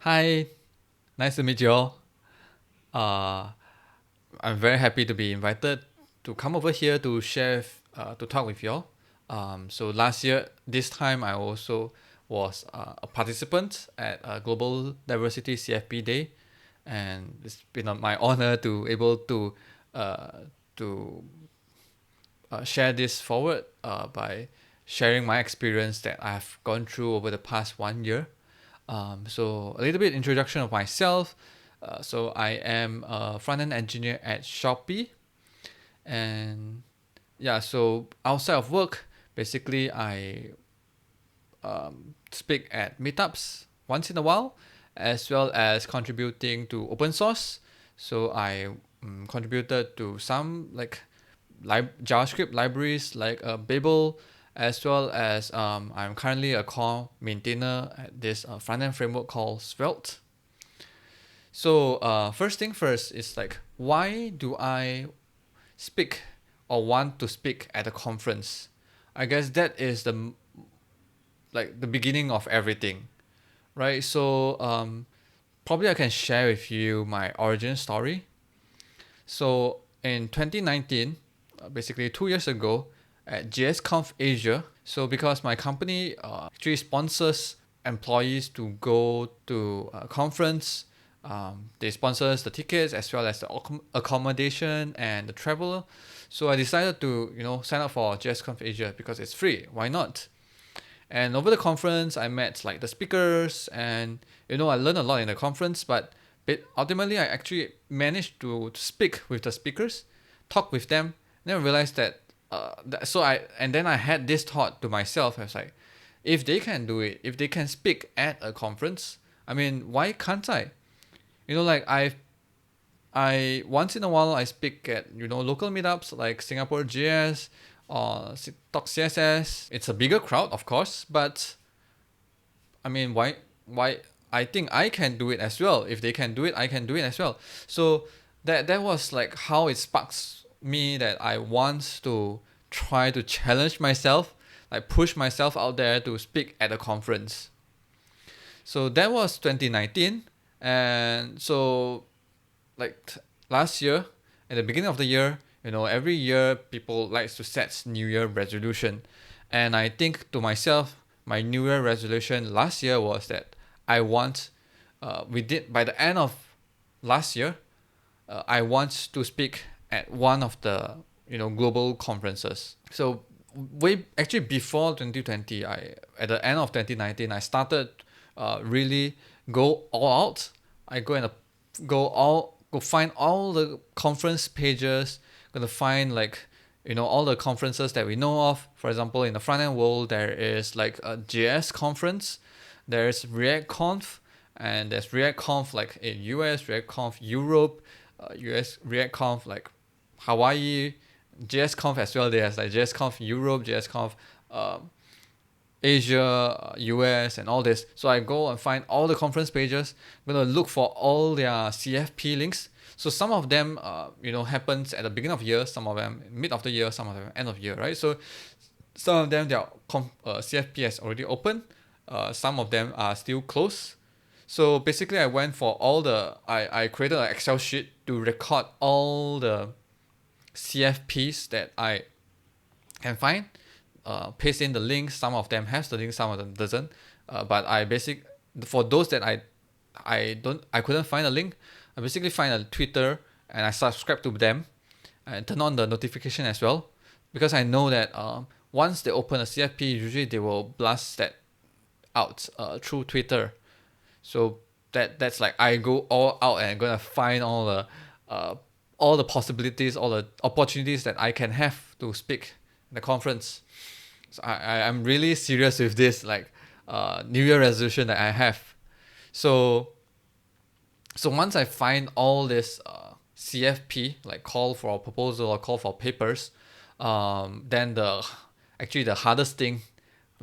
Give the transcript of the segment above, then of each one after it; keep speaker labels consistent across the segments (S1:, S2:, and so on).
S1: Hi, nice to meet you all. Uh, I'm very happy to be invited to come over here to share, to talk with you all. So last year, this time I also was a participant at Global Diversity CFP Day, and it's been my honor to able uh, to share this forward by sharing my experience that I've gone through over the past 1 year. So a little bit introduction of myself. So I am a front end engineer at Shopee, and yeah. So outside of work, basically I speak at meetups once in a while, as well as contributing to open source. So I contributed to some like JavaScript libraries like Babel, as well as I'm currently a core maintainer at this front end framework called Svelte. So first thing first is like, why do I speak or want to speak at a conference? I guess that is the beginning of everything, right? So probably I can share with you my origin story. So in 2019, basically 2 years ago, at JSConf Asia. So because my company actually sponsors employees to go to a conference, they sponsors the tickets as well as the accommodation and the travel. So I decided to sign up for JSConf Asia because it's free. Why not? And over the conference, I met like the speakers, and I learned a lot in the conference. But ultimately, I actually managed to speak with the speakers, talk with them. And then I realized that, then I had this thought to myself. I was like, if they can do it, if they can speak at a conference, I mean, why can't I? Like I once in a while I speak at local meetups like Singapore GS or Talk CSS. It's a bigger crowd, of course, but I mean, why? I think I can do it as well. If they can do it, I can do it as well. So that was like how it sparks me that I want to try to challenge myself, like push myself out there to speak at a conference. So that was 2019, and so like last year, at the beginning of the year, every year people likes to set New Year resolution, and I think to myself, my New Year resolution last year was that I want, we did by the end of last year, I want to speak at one of the global conferences. So way actually before 2020, I at the end of 2019, I started really go all out. I go find all the conference pages, gonna find like all the conferences that we know of. For example, in the front end world, there is like a JS conference, there's React Conf, and there's React Conf like in US, React Conf Europe, US React Conf like Hawaii, JS Conf as well. There's like JS Conf Europe, JS Conf Asia, US, and all this. So I go and find all the conference pages. I'm gonna look for all their CFP links. So some of them, happens at the beginning of the year. Some of them mid of the year. Some of them end of year, right? So some of them their CFP has already opened. Some of them are still closed. So basically, I went for all I created an Excel sheet to record all the CFPs that I can find, paste in the links. Some of them has the link, some of them doesn't. But for those that I couldn't find a link. I basically find a Twitter and I subscribe to them and turn on the notification as well, because I know that once they open a CFP, usually they will blast that out through Twitter. So that's like I go all out and I'm gonna find uh, all the possibilities, all the opportunities that I can have to speak in the conference. So I'm really serious with this like New Year resolution that I have. So once I find all this CFP like call for proposal or call for papers, then the hardest thing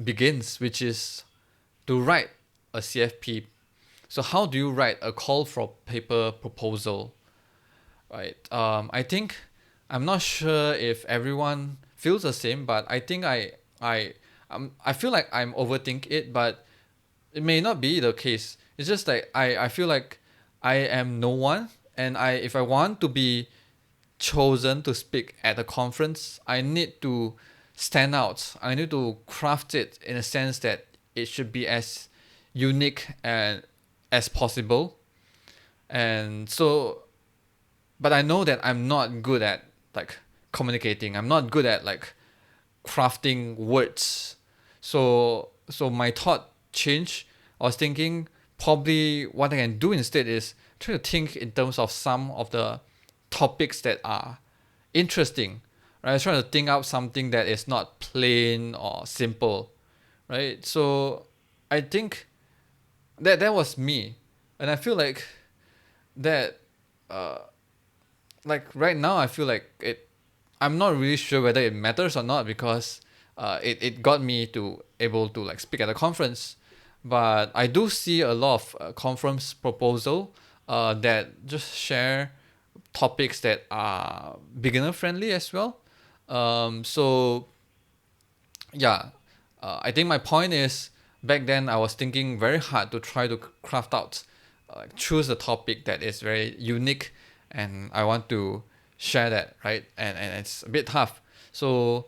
S1: begins, which is to write a CFP. So how do you write a call for paper proposal, right? I think I'm not sure if everyone feels the same, but I think I feel like I'm overthink it, but it may not be the case. It's just like I feel like I am no one, and if I want to be chosen to speak at a conference, I need to stand out. I need to craft it in a sense that it should be as unique and as possible. And so, but I know that I'm not good at like communicating. I'm not good at like crafting words. So my thought changed. I was thinking probably what I can do instead is try to think in terms of some of the topics that are interesting. Right? I try to think out something that is not plain or simple. Right? So I think that was me. And I feel that uh like right now I feel like it I'm not really sure whether it matters or not because it got me to able to like speak at a conference, but I do see a lot of conference proposal that just share topics that are beginner friendly as well. So yeah, I think my point is back then I was thinking very hard to try to craft out, choose a topic that is very unique, and I want to share that, right? And it's a bit tough. So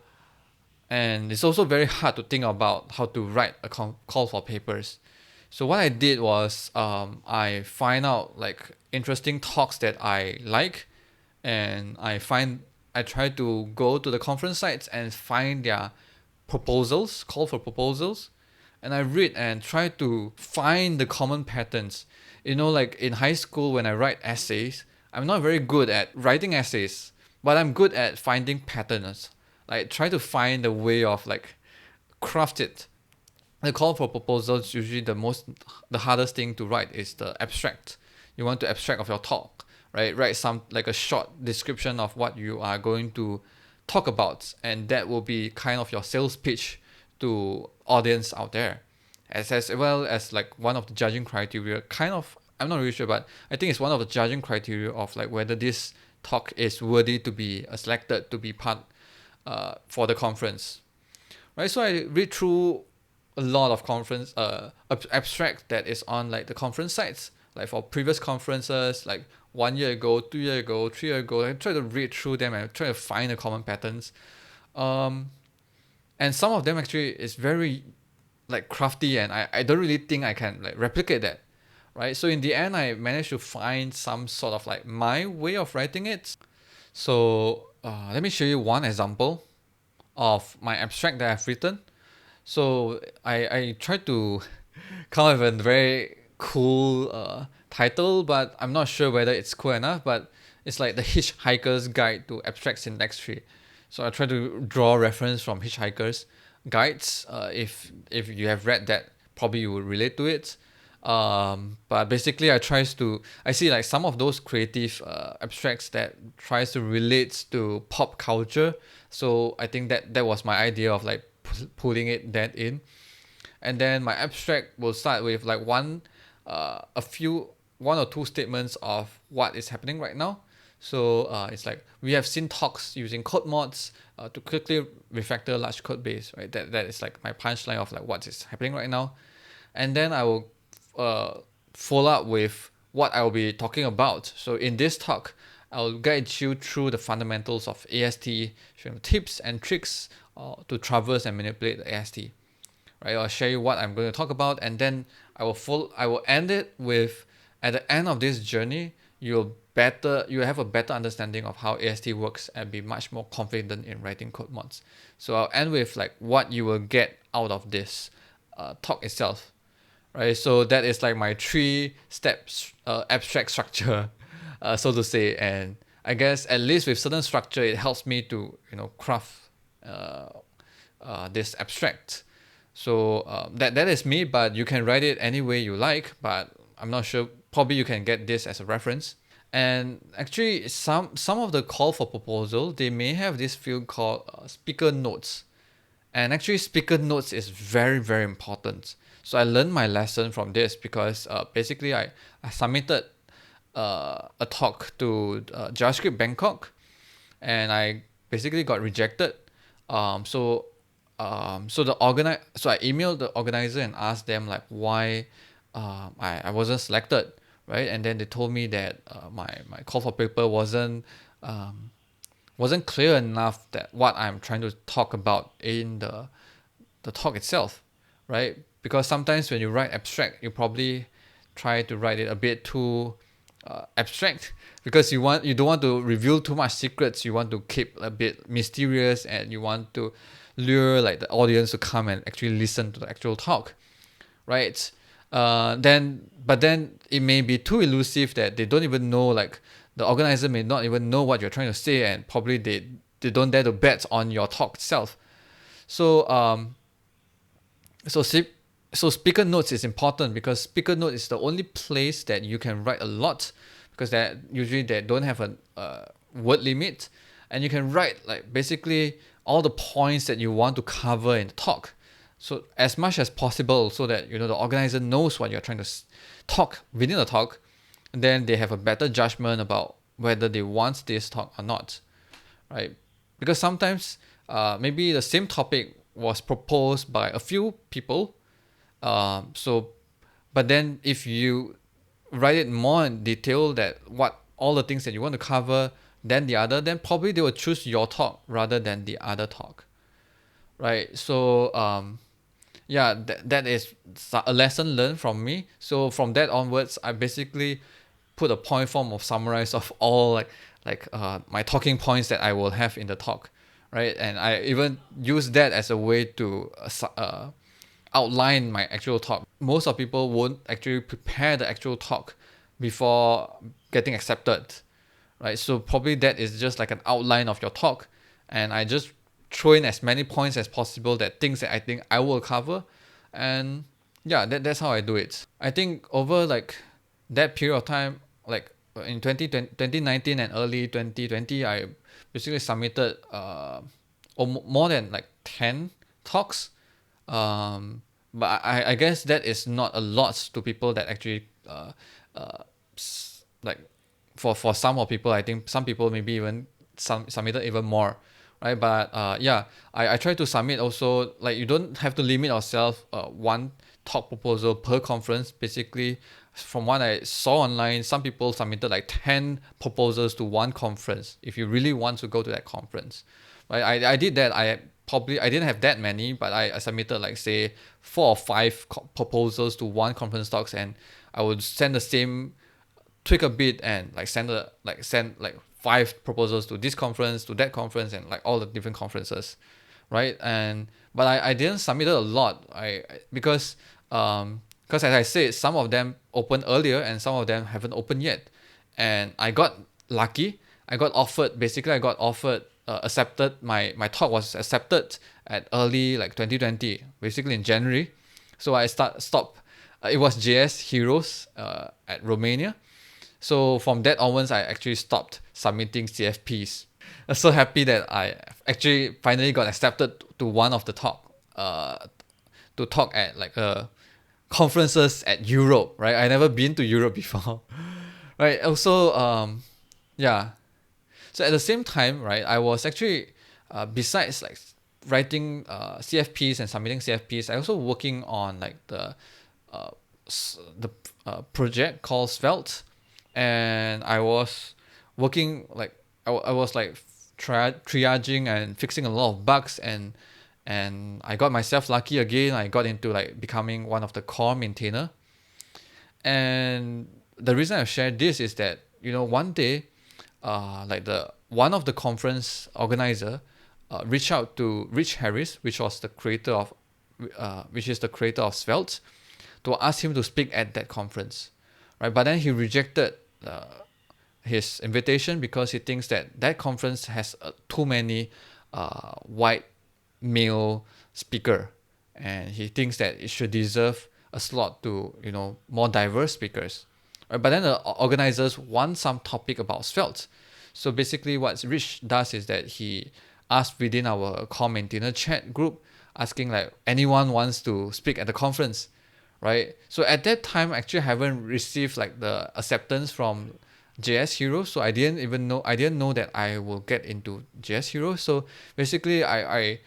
S1: and it's also very hard to think about how to write a call for papers. So what I did was I find out like interesting talks that I like, and I try to go to the conference sites and find their proposals, call for proposals, and I read and try to find the common patterns. Like in high school when I write essays, I'm not very good at writing essays, but I'm good at finding patterns. Like try to find a way of like craft it. The call for proposals usually the hardest thing to write is the abstract. You want to abstract of your talk, right? Write some like a short description of what you are going to talk about, and that will be kind of your sales pitch to audience out there. As well as like one of the judging criteria, kind of I'm not really sure, but I think it's one of the judging criteria of like whether this talk is worthy to be selected to be part for the conference, right? So I read through a lot of conference abstract that is on like the conference sites, like for previous conferences, like 1 year ago, 2 year ago, 3 year ago. I try to read through them and try to find the common patterns. Um, and some of them actually is very like crafty, and I don't really think I can like replicate that, right? So in the end, I managed to find some sort of like my way of writing it. So let me show you one example of my abstract that I've written. So I tried to come up with a very cool title, but I'm not sure whether it's cool enough. But it's like the Hitchhiker's Guide to Abstract Syntax Tree. So I try to draw reference from Hitchhiker's guides. If you have read that, probably you will relate to it. But basically, I see like some of those creative abstracts that tries to relate to pop culture. So I think that was my idea of like putting that in, and then my abstract will start with like one or two statements of what is happening right now. So it's like we have seen talks using code mods to quickly refactor large code base, right? That is like my punchline of like what is happening right now, and then I will follow up with what I will be talking about. So in this talk, I'll guide you through the fundamentals of AST, showing tips and tricks to traverse and manipulate the AST. Right, I'll share you what I'm going to talk about, and then I will end it with, at the end of this journey, you have a better understanding of how AST works and be much more confident in writing code mods. So I'll end with like what you will get out of this talk itself, right? So that is like my 3 steps abstract structure, so to say. And I guess at least with certain structure, it helps me to craft this abstract. So that is me, but you can write it any way you like. But I'm not sure. Probably you can get this as a reference. And actually, some of the call for proposal, they may have this field called speaker notes. And actually, speaker notes is very, very important. So I learned my lesson from this because basically I submitted a talk to JavaScript Bangkok, and I basically got rejected. So I emailed the organizer and asked them like why I wasn't selected, right? And then they told me that my call for paper wasn't clear enough that what I'm trying to talk about in the talk itself, right? Because sometimes when you write abstract, you probably try to write it a bit too abstract because you don't want to reveal too much secrets. You want to keep a bit mysterious, and you want to lure like the audience to come and actually listen to the actual talk, right? Then it may be too elusive that they don't even know, like the organizer may not even know what you're trying to say, and probably they don't dare to bet on your talk itself. So so si- so speaker notes is important because speaker note is the only place that you can write a lot, because that usually they don't have a word limit, and you can write like basically all the points that you want to cover in the talk, so as much as possible, so that the organizer knows what you're trying to talk within the talk, and then they have a better judgment about whether they want this talk or not, right? Because sometimes maybe the same topic was proposed by a few people, so but then if you write it more in detail, that what all the things that you want to cover than the other, then probably they will choose your talk rather than the other talk, right? So yeah, that is a lesson learned from me. So from that onwards, I basically put a point form of summarize of all my talking points that I will have in the talk, right? And I even use that as a way to outline my actual talk. Most of people won't actually prepare the actual talk before getting accepted, right? So probably that is just like an outline of your talk, and I just throw in as many points as possible, that things that I think I will cover, and yeah, that's how I do it. I think over like that period of time, like in 2019 and early 2020, I basically submitted more than like 10 talks, but I guess that is not a lot to people that actually like for some of people. I think some people maybe even submitted even more, right? But yeah, I try to submit also, like you don't have to limit yourself one talk proposal per conference. Basically, from what I saw online, some people submitted like 10 proposals to one conference if you really want to go to that conference, right? I did that. I didn't have that many, but I submitted like say 4 or 5 proposals to one conference talks, and I would send the same, tweak a bit, and like send like 5 proposals to this conference, to that conference, and like all the different conferences, right? And but I didn't submit a lot. Because as I said, some of them opened earlier and some of them haven't opened yet, and I got lucky. I got offered, accepted. My talk was accepted at early like 2020, basically in January. So I stopped. It was JS Heroes at Romania. So from that onwards, I actually stopped submitting CFPs. I'm so happy that I actually finally got accepted to one of the talk, to talk at like conferences at Europe, right? I never been to Europe before, right? Also, yeah. So at the same time, right, I was actually, besides like writing CFPs and submitting CFPs, I also working on like the project called Svelte, and I was working like I was like triaging and fixing a lot of bugs, and I got myself lucky again. I got into like becoming one of the core maintainer. And the reason I shared this is that one day, like the one of the conference organizer reached out to Rich Harris, which is the creator of Svelte, to ask him to speak at that conference, right? But then he rejected his invitation because he thinks that that conference has too many white male speaker, and he thinks that it should deserve a slot to more diverse speakers. Right? But then the organizers want some topic about Svelte. So basically what Rich does is that he asked within our core maintainer chat group, asking like anyone wants to speak at the conference, right? So at that time, actually, I haven't received like the acceptance from JS Hero, so I didn't know that I will get into JS Hero. So basically, I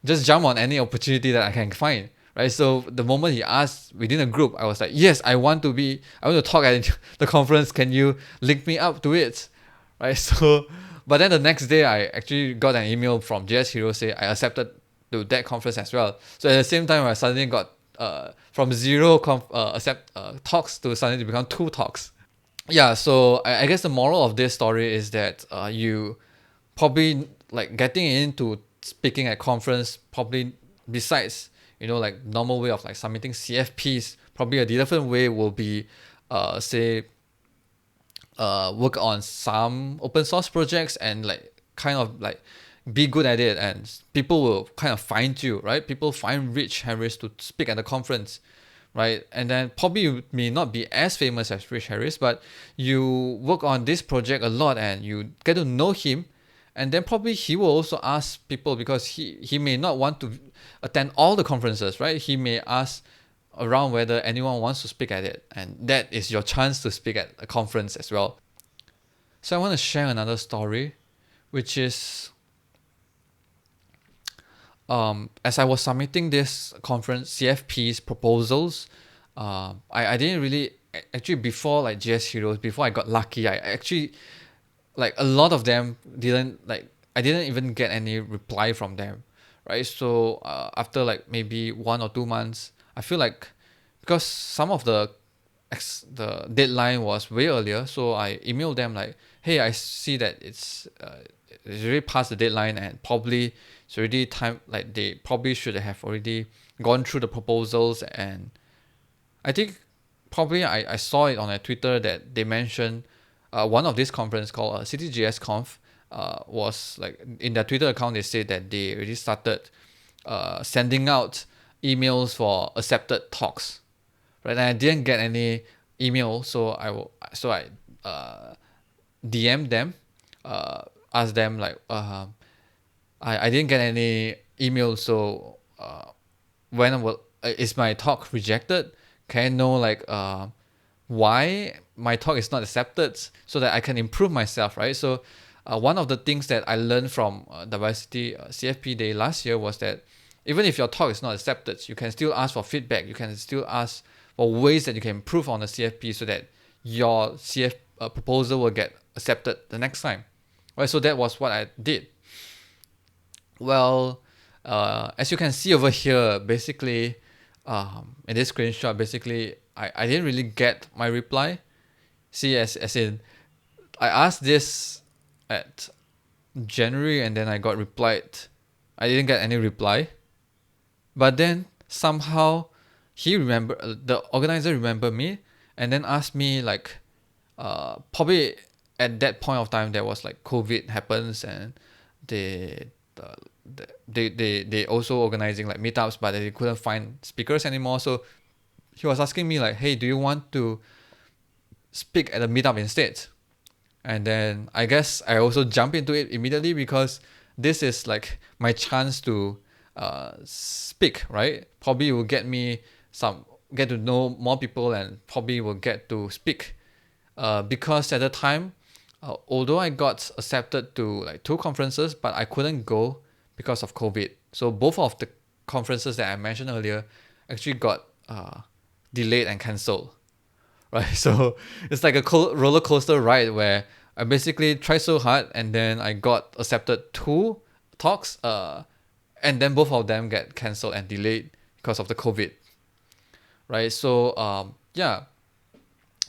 S1: just jump on any opportunity that I can find, right? So the moment he asked within a group, I was like, yes, I want to talk at the conference. Can you link me up to it, right? So, but then the next day, I actually got an email from JS Hero say I accepted to that conference as well. So at the same time, I suddenly got from zero accept talks to suddenly become two talks. Yeah, so I guess the moral of this story is that you probably like getting into speaking at conference probably besides like normal way of like submitting CFPs, probably a different way will be say work on some open source projects and like kind of like be good at it, and people will kind of find you, right? People find Rich Harris to speak at the conference, right? And then probably you may not be as famous as Rich Harris, but you work on this project a lot and you get to know him, and then probably he will also ask people because he may not want to attend all the conferences, right? He may ask around whether anyone wants to speak at it, and that is your chance to speak at a conference as well. So I want to share another story, which is as I was submitting this conference CFP's proposals, I didn't really actually before like GS Heroes, before I got lucky, I actually like a lot of them didn't like I didn't even get any reply from them, right? So after like maybe 1 or 2 months, I feel like because some of the deadline was way earlier, so I emailed them like, hey, I see that it's already past the deadline and probably it's already time, like they probably should have already gone through the proposals. And I think probably I saw it on a Twitter that they mentioned one of this conference called CityJS Conf was like in their Twitter account they said that they already started sending out emails for accepted talks, right? And I didn't get any email, so I DM'd them, asked them like I didn't get any email, so when will is my talk rejected? Can I know like why my talk is not accepted so that I can improve myself, right? So one of the things that I learned from Diversity CFP Day last year was that even if your talk is not accepted, you can still ask for feedback. You can still ask for ways that you can improve on the CFP so that your CF proposal will get accepted the next time, right? So that was what I did. Well, as you can see over here, basically, in this screenshot, basically, I didn't really get my reply. See, as in, I asked this at January and then I got replied. I didn't get any reply. But then somehow the organizer remembered me and then asked me like, probably at that point of time there was like COVID happens and they they also organizing like meetups, but they couldn't find speakers anymore. So he was asking me like, hey, do you want to speak at a meetup instead? And then I guess I also jump into it immediately because this is like my chance to speak, right? Probably will get to know more people and probably will get to speak. Because at the time, although I got accepted to like 2 conferences, but I couldn't go because of COVID. So both of the conferences that I mentioned earlier actually got delayed and cancelled, right? So it's like a roller coaster ride where I basically tried so hard and then I got accepted 2 talks, and then both of them get cancelled and delayed because of the COVID, right? So yeah,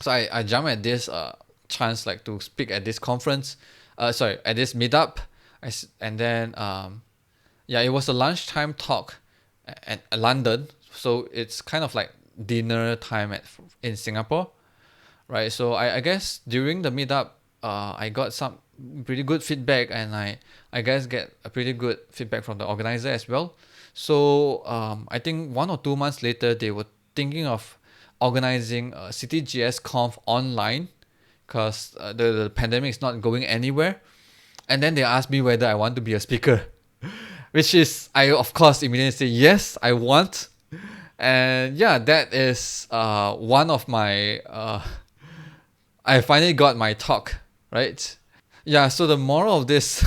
S1: so I jumped at this chance like to speak at this conference, at this meetup, and then yeah, it was a lunchtime talk at London, so it's kind of like dinner time in Singapore, right? So I guess during the meetup, I got some pretty good feedback, and I guess get a pretty good feedback from the organizer as well. So I think 1 or 2 months later, they were thinking of organizing a CityJS Conf online because the pandemic is not going anywhere. And then they asked me whether I want to be a speaker, which is I of course immediately say yes, I want. And yeah, that is one of my I finally got my talk, right? Yeah, so the moral of this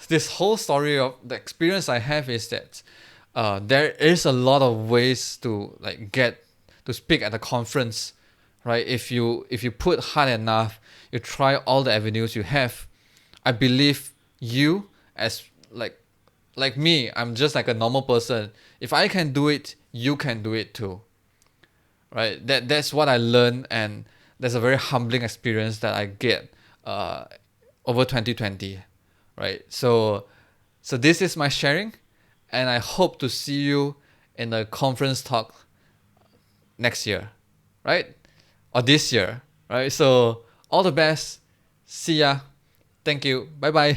S1: this whole story of the experience I have is that there is a lot of ways to like get to speak at a conference, right? If you put hard enough, you try all the avenues you have. I believe you as like me, I'm just like a normal person. If I can do it, you can do it too, right? That's what I learned, and that's a very humbling experience that I get uh, over 2020, right? So this is my sharing, and I hope to see you in the conference talk next year, right? Or this year, right? So all the best. See ya. Thank you. Bye bye.